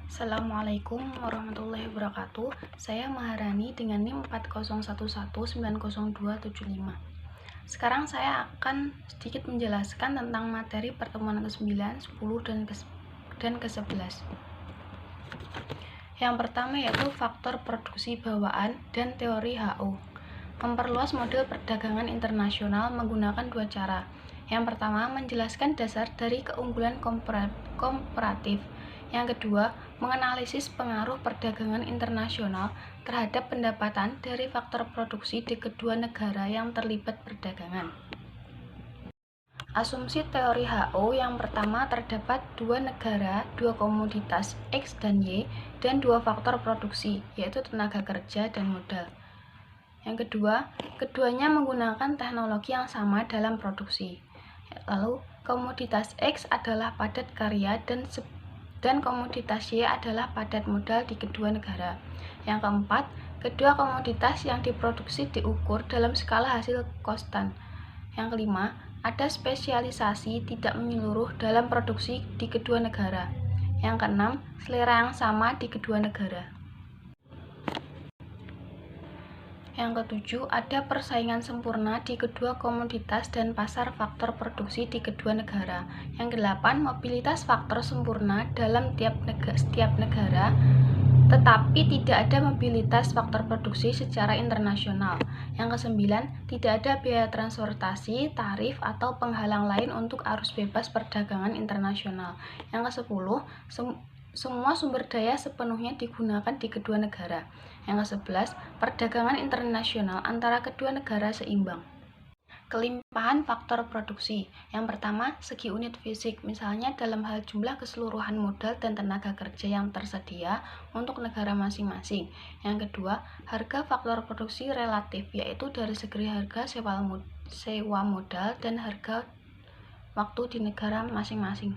Assalamualaikum warahmatullahi wabarakatuh. Saya Maharani dengan NIM 4011900275. Sekarang saya akan sedikit menjelaskan tentang materi pertemuan ke-9, 10, dan ke-11. Yang pertama yaitu faktor produksi bawaan dan teori HO. Memperluas model perdagangan internasional menggunakan dua cara. Yang pertama, menjelaskan dasar dari keunggulan komparatif. Yang kedua, menganalisis pengaruh perdagangan internasional terhadap pendapatan dari faktor produksi di kedua negara yang terlibat perdagangan. Asumsi teori HO yang pertama, terdapat dua negara, dua komoditas X dan Y, dan dua faktor produksi, yaitu tenaga kerja dan modal. Yang kedua, keduanya menggunakan teknologi yang sama dalam produksi. Lalu, komoditas X adalah padat karya dan komoditas Y adalah padat modal di kedua negara. Yang keempat, kedua komoditas yang diproduksi diukur dalam skala hasil konstan. Yang kelima, ada spesialisasi tidak menyeluruh dalam produksi di kedua negara. Yang keenam, selera yang sama di kedua negara. Yang ketujuh, ada persaingan sempurna di kedua komoditas dan pasar faktor produksi di kedua negara. Yang kedelapan, mobilitas faktor sempurna dalam setiap negara, tetapi tidak ada mobilitas faktor produksi secara internasional. Yang kesembilan, tidak ada biaya transportasi, tarif, atau penghalang lain untuk arus bebas perdagangan internasional. Yang kesepuluh, semua sumber daya sepenuhnya digunakan di kedua negara. Yang ke-11, perdagangan internasional antara kedua negara seimbang. Kelimpahan faktor produksi. Yang pertama, segi unit fisik, misalnya dalam hal jumlah keseluruhan modal dan tenaga kerja yang tersedia untuk negara masing-masing. Yang kedua, harga faktor produksi relatif, yaitu dari segi harga sewa modal dan harga waktu di negara masing-masing.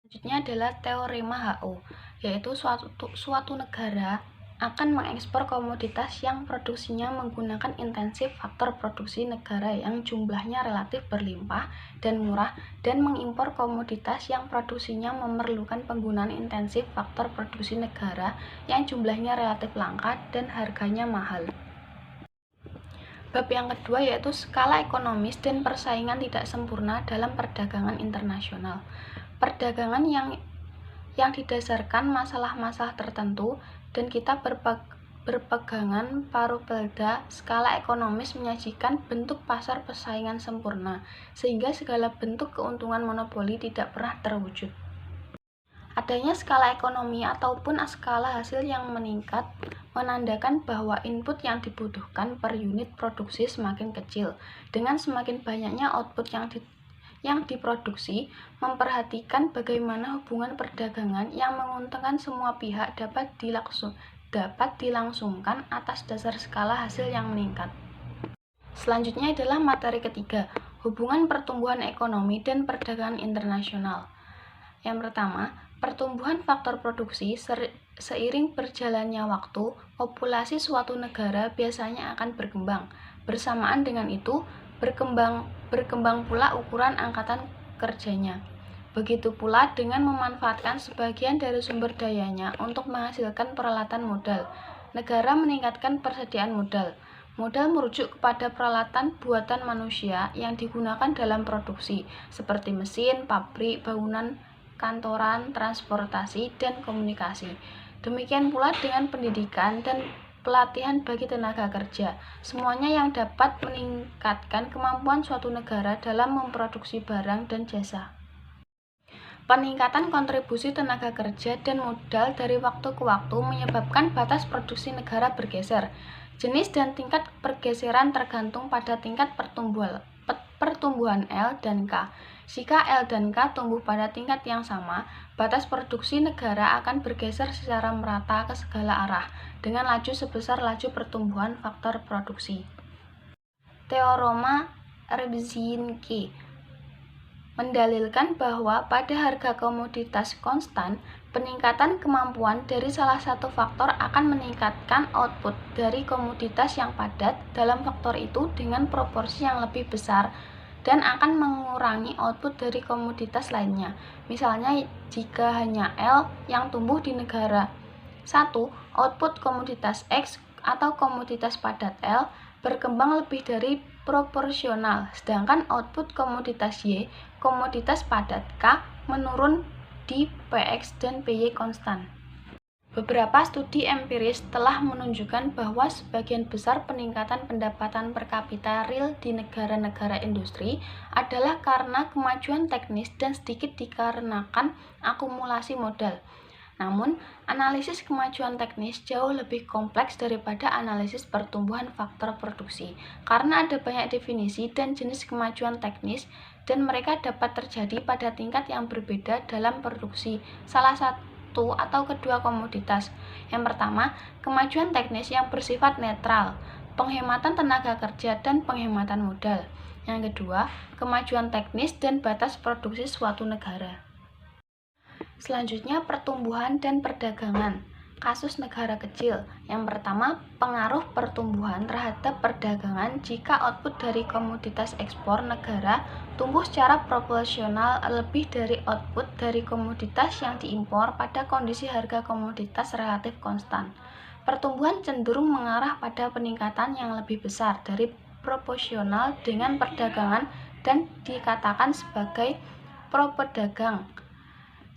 Selanjutnya adalah teorema HO, yaitu suatu negara akan mengekspor komoditas yang produksinya menggunakan intensif faktor produksi negara yang jumlahnya relatif berlimpah dan murah, dan mengimpor komoditas yang produksinya memerlukan penggunaan intensif faktor produksi negara yang jumlahnya relatif langka dan harganya mahal. Bab yang kedua yaitu skala ekonomis dan persaingan tidak sempurna dalam perdagangan internasional. Perdagangan yang didasarkan masalah-masalah tertentu dan kita berpegangan paruh pelda, skala ekonomis menyajikan bentuk pasar persaingan sempurna, sehingga segala bentuk keuntungan monopoli tidak pernah terwujud. Adanya skala ekonomi ataupun skala hasil yang meningkat menandakan bahwa input yang dibutuhkan per unit produksi semakin kecil, dengan semakin banyaknya output yang diproduksi. Memperhatikan bagaimana hubungan perdagangan yang menguntungkan semua pihak dapat dilangsungkan atas dasar skala hasil yang meningkat. Selanjutnya adalah materi ketiga, hubungan pertumbuhan ekonomi dan perdagangan internasional. Yang pertama, pertumbuhan faktor produksi. Seiring berjalannya waktu, populasi suatu negara biasanya akan berkembang. Bersamaan dengan itu, berkembang pula ukuran angkatan kerjanya. Begitu pula dengan memanfaatkan sebagian dari sumber dayanya untuk menghasilkan peralatan modal. Negara meningkatkan persediaan modal. Modal merujuk kepada peralatan buatan manusia yang digunakan dalam produksi, seperti mesin, pabrik, bangunan, kantoran, transportasi, dan komunikasi. Demikian pula dengan pendidikan dan pelatihan bagi tenaga kerja, semuanya yang dapat meningkatkan kemampuan suatu negara dalam memproduksi barang dan jasa. Peningkatan kontribusi tenaga kerja dan modal dari waktu ke waktu menyebabkan batas produksi negara bergeser. Jenis dan tingkat pergeseran tergantung pada tingkat pertumbuhan L dan K. Jika L dan K tumbuh pada tingkat yang sama, batas produksi negara akan bergeser secara merata ke segala arah dengan laju sebesar laju pertumbuhan faktor produksi. Teorema Rybczynski mendalilkan bahwa pada harga komoditas konstan, peningkatan kemampuan dari salah satu faktor akan meningkatkan output dari komoditas yang padat dalam faktor itu dengan proporsi yang lebih besar dan akan mengurangi output dari komoditas lainnya. Misalnya, jika hanya L yang tumbuh di negara 1, output komoditas X atau komoditas padat L berkembang lebih dari proporsional, sedangkan output komoditas Y, komoditas padat K, menurun di Px dan Py konstan. Beberapa studi empiris telah menunjukkan bahwa sebagian besar peningkatan pendapatan per kapita real di negara-negara industri adalah karena kemajuan teknis dan sedikit dikarenakan akumulasi modal. Namun, analisis kemajuan teknis jauh lebih kompleks daripada analisis pertumbuhan faktor produksi, karena ada banyak definisi dan jenis kemajuan teknis, dan mereka dapat terjadi pada tingkat yang berbeda dalam produksi salah satu atau kedua komoditas. Yang pertama, kemajuan teknis yang bersifat netral, penghematan tenaga kerja dan penghematan modal. Yang kedua, kemajuan teknis dan batas produksi suatu negara. Selanjutnya, pertumbuhan dan perdagangan. Kasus negara kecil. Yang pertama, pengaruh pertumbuhan terhadap perdagangan jika output dari komoditas ekspor negara tumbuh secara proporsional lebih dari output dari komoditas yang diimpor pada kondisi harga komoditas relatif konstan. Pertumbuhan cenderung mengarah pada peningkatan yang lebih besar dari proporsional dengan perdagangan dan dikatakan sebagai pro-pedagang.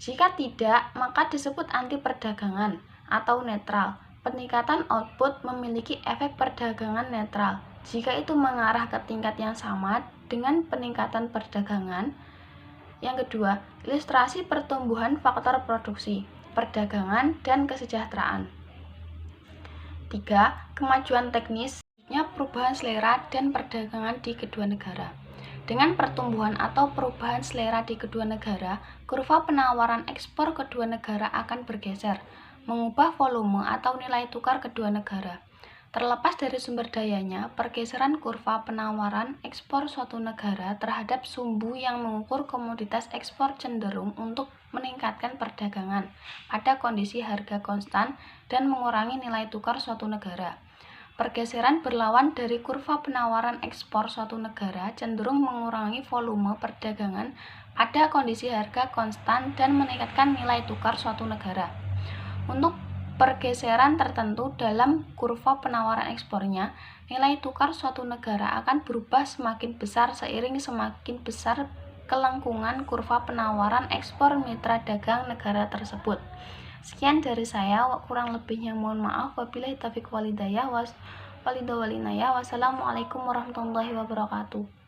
Jika tidak, maka disebut anti perdagangan atau netral. Peningkatan output memiliki efek perdagangan netral jika itu mengarah ke tingkat yang sama dengan peningkatan perdagangan. Yang kedua, ilustrasi pertumbuhan faktor produksi, perdagangan, dan kesejahteraan. 3. Kemajuan teknis, perubahan selera dan perdagangan di kedua negara. Dengan pertumbuhan atau perubahan selera di kedua negara, kurva penawaran ekspor kedua negara akan bergeser, mengubah volume atau nilai tukar kedua negara. Terlepas dari sumber dayanya, pergeseran kurva penawaran ekspor suatu negara terhadap sumbu yang mengukur komoditas ekspor cenderung untuk meningkatkan perdagangan pada kondisi harga konstan dan mengurangi nilai tukar suatu negara. Pergeseran berlawan dari kurva penawaran ekspor suatu negara cenderung mengurangi volume perdagangan pada kondisi harga konstan dan meningkatkan nilai tukar suatu negara. Untuk pergeseran tertentu dalam kurva penawaran ekspornya, nilai tukar suatu negara akan berubah semakin besar seiring semakin besar kelengkungan kurva penawaran ekspor mitra dagang negara tersebut. Sekian dari saya, kurang lebihnya mohon maaf. Wabillahi taufiq wal hidayah. Wassalamualaikum warahmatullahi wabarakatuh.